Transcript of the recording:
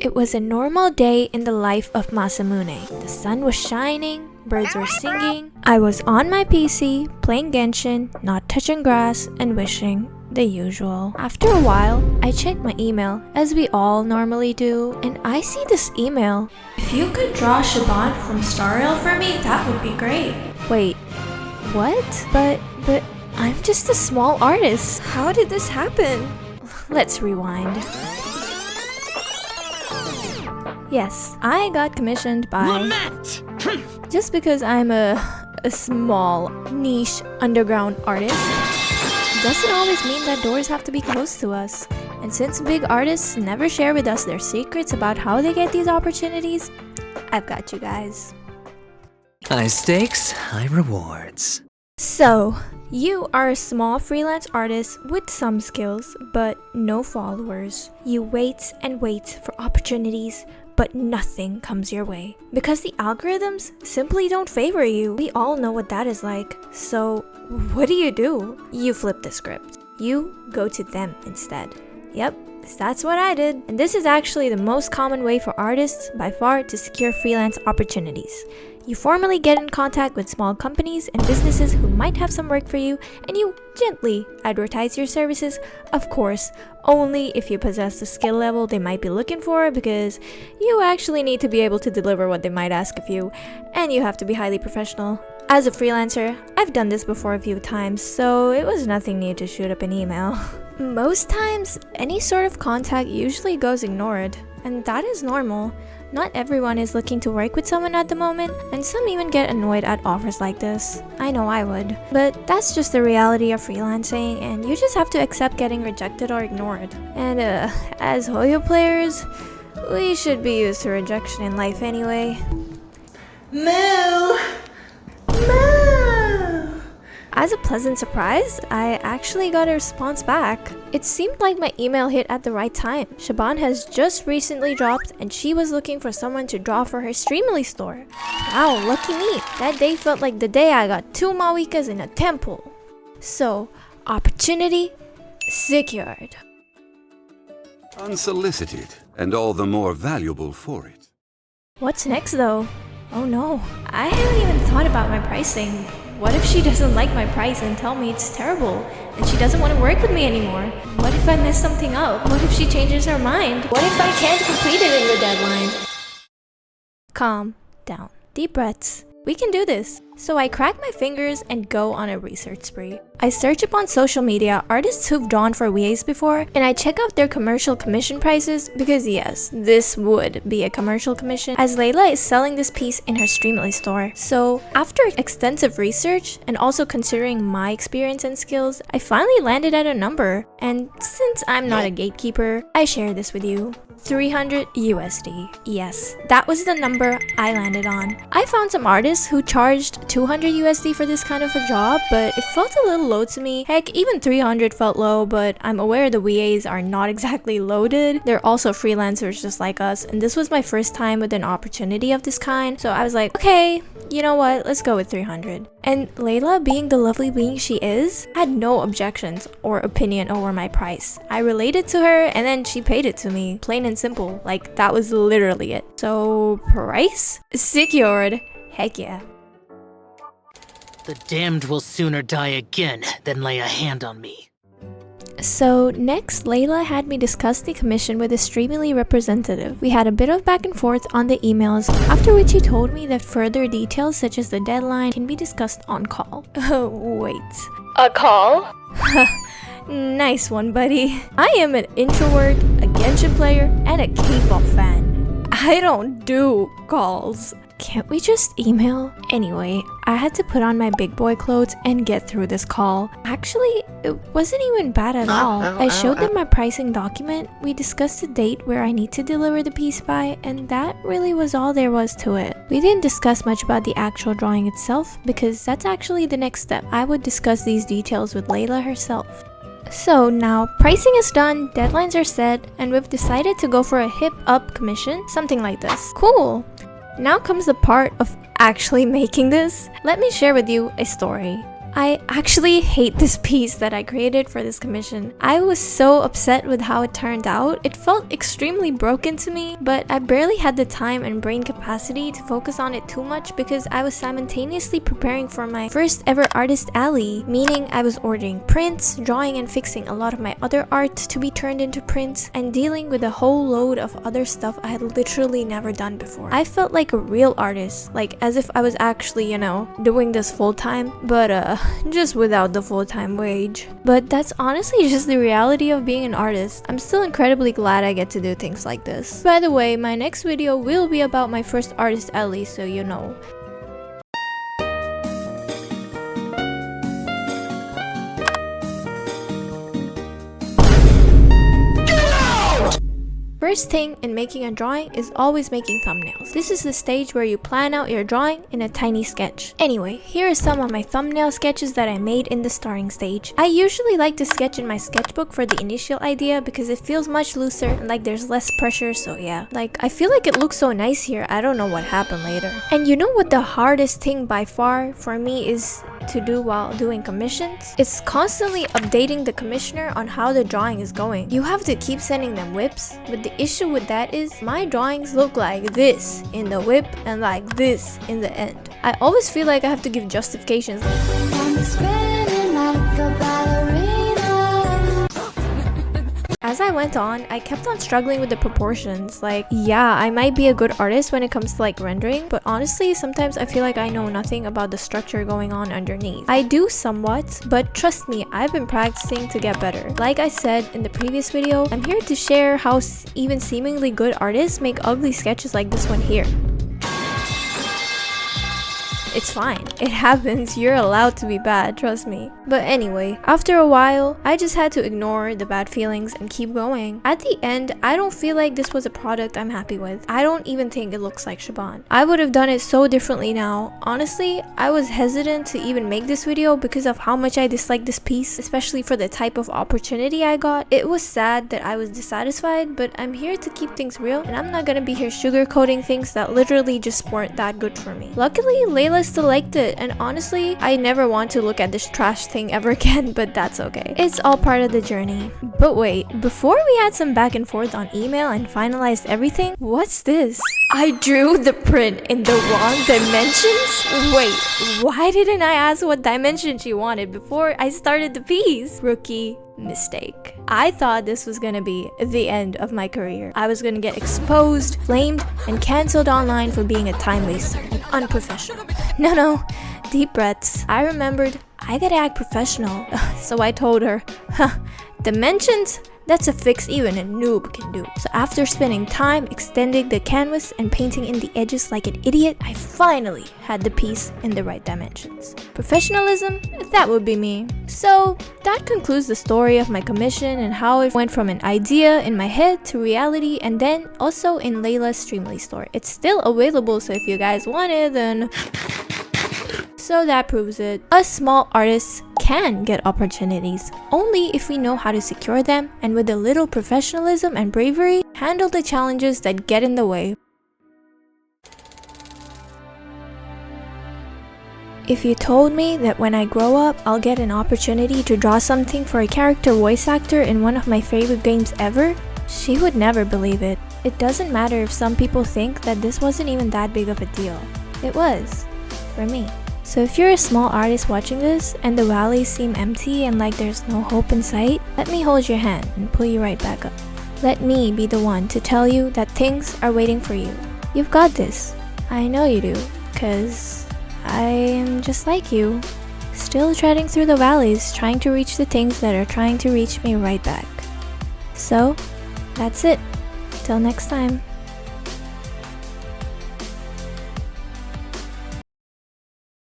It was a normal day in the life of Masamune. The sun was shining, birds were singing. I was on my PC, playing Genshin, not touching grass, and wishing the usual. After a while, I checked my email, as we all normally do, and I see this email. If you could draw Shaban from Star Rail for me, that would be great. Wait, what? But I'm just a small artist. How did this happen? Let's rewind. Yes, I got commissioned by Lament! Just because I'm a small, niche, underground artist doesn't always mean that doors have to be closed to us. And since big artists never share with us their secrets about how they get these opportunities, I've got you guys. High stakes, high rewards. So, you are a small freelance artist with some skills, but no followers. You wait and wait for opportunities, but nothing comes your way. Because the algorithms simply don't favor you. We all know what that is like. So, what do? You flip the script. You go to them instead. Yep, that's what I did. And this is actually the most common way for artists by far to secure freelance opportunities. You formally get in contact with small companies and businesses who might have some work for you, and you gently advertise your services, of course, only if you possess the skill level they might be looking for, because you actually need to be able to deliver what they might ask of you, and you have to be highly professional. As a freelancer, I've done this before a few times, so it was nothing new to shoot up an email. Most times, any sort of contact usually goes ignored, and that is normal. Not everyone is looking to work with someone at the moment, and some even get annoyed at offers like this. I know I would. But that's just the reality of freelancing, and you just have to accept getting rejected or ignored. And as Hoyo players, we should be used to rejection in life anyway. Moo! As a pleasant surprise, I actually got a response back. It seemed like my email hit at the right time. Shaban has just recently dropped and she was looking for someone to draw for her Streamily store. Wow, lucky me. That day felt like the day I got 2 Mawikas in a temple. So, opportunity secured. Unsolicited, and all the more valuable for it. What's next though? Oh no, I haven't even thought about my pricing. What if she doesn't like my price and tell me it's terrible and she doesn't want to work with me anymore? What if I mess something up? What if she changes her mind? What if I can't complete it in the deadline? Calm down. Deep breaths. We can do this. So I crack my fingers and go on a research spree. I search up on social media artists who've drawn for VAs before, and I check out their commercial commission prices because yes, this would be a commercial commission, as Layla is selling this piece in her Streamily store. So after extensive research and also considering my experience and skills, I finally landed at a number. And since I'm not a gatekeeper, I share this with you. 300 USD. Yes, that was the number I landed on. I found some artists who charged 200 USD for this kind of a job, but it felt a little low to me. Heck, even 300 felt low, but I'm aware the VAs are not exactly loaded. They're also freelancers just like us, and this was my first time with an opportunity of this kind, so I was like, okay, you know what, let's go with 300. And Layla, being the lovely being she is, had no objections or opinion over my price. I related to her and then she paid it to me, plain and simple. Like, that was literally it. So, price? Secured. Heck yeah. The damned will sooner die again than lay a hand on me. So next, Layla had me discuss the commission with a Streamily representative. We had a bit of back and forth on the emails, after which he told me that further details such as the deadline can be discussed on call. Wait. A call? Nice one, buddy. I am an introvert, a Genshin player, and a K-pop fan. I don't do calls. Can't we just email? Anyway, I had to put on my big boy clothes and get through this call. Actually, it wasn't even bad at all. I showed them my pricing document, we discussed the date where I need to deliver the piece by, and that really was all there was to it. We didn't discuss much about the actual drawing itself, because that's actually the next step. I would discuss these details with Layla herself. So now, pricing is done, deadlines are set, and we've decided to go for a hip-up commission, something like this. Cool! Now comes the part of actually making this. Let me share with you a story. I actually hate this piece that I created for this commission. I was so upset with how it turned out. It felt extremely broken to me, but I barely had the time and brain capacity to focus on it too much because I was simultaneously preparing for my first ever artist alley, meaning I was ordering prints, drawing and fixing a lot of my other art to be turned into prints, and dealing with a whole load of other stuff I had literally never done before. I felt like a real artist, like as if I was actually, you know, doing this full-time, but just without the full-time wage. But that's honestly just the reality of being an artist. I'm still incredibly glad I get to do things like this. By the way, my next video will be about my first artist alley, so you know. First thing in making a drawing is always making thumbnails. This is the stage where you plan out your drawing in a tiny sketch. Anyway, here are some of my thumbnail sketches that I made in the starting stage. I usually like to sketch in my sketchbook for the initial idea because it feels much looser and like there's less pressure, so yeah. Like, I feel like it looks so nice here, I don't know what happened later. And you know what the hardest thing by far for me is to do while doing commissions? It's constantly updating the commissioner on how the drawing is going. You have to keep sending them whips, but the issue with that is my drawings look like this in the whip and like this in the end. I always feel like I have to give justifications. As I went on, I kept on struggling with the proportions. Like, yeah, I might be a good artist when it comes to like rendering, but honestly, sometimes I feel like I know nothing about the structure going on underneath. I do somewhat, but trust me, I've been practicing to get better. Like I said in the previous video, I'm here to share how even seemingly good artists make ugly sketches like this one here. It's fine. It happens. You're allowed to be bad, trust me. But anyway, after a while, I just had to ignore the bad feelings and keep going. At the end, I don't feel like this was a product I'm happy with. I don't even think it looks like Shaban. I would have done it so differently now. Honestly, I was hesitant to even make this video because of how much I disliked this piece, especially for the type of opportunity I got. It was sad that I was dissatisfied, but I'm here to keep things real, and I'm not gonna be here sugarcoating things that literally just weren't that good for me. Luckily, Layla still liked it, and honestly, I never want to look at this trash thing ever again, but that's okay. It's all part of the journey. But wait, before we had some back and forth on email and finalized everything, what's this? I drew the print in the wrong dimensions? Wait, why didn't I ask what dimension she wanted before I started the piece? Rookie mistake. I thought this was gonna be the end of my career. I was gonna get exposed, flamed, and cancelled online for being a time waster and unprofessional. No, deep breaths. I remembered I gotta act professional, so I told her, dimensions? That's a fix even a noob can do. So after spending time extending the canvas and painting in the edges like an idiot, I finally had the piece in the right dimensions. Professionalism? That would be me. So that concludes the story of my commission and how it went from an idea in my head to reality, and then also in Layla's Streamly store. It's still available, so if you guys want it, then... So that proves it. Us small artists can get opportunities, only if we know how to secure them and with a little professionalism and bravery, handle the challenges that get in the way. If you told me that when I grow up, I'll get an opportunity to draw something for a character voice actor in one of my favorite games ever, she would never believe it. It doesn't matter if some people think that this wasn't even that big of a deal. It was, for me. So if you're a small artist watching this and the valleys seem empty and like there's no hope in sight, let me hold your hand and pull you right back up. Let me be the one to tell you that things are waiting for you. You've got this. I know you do, cause I am just like you, still treading through the valleys, trying to reach the things that are trying to reach me right back. So, that's it. Till next time.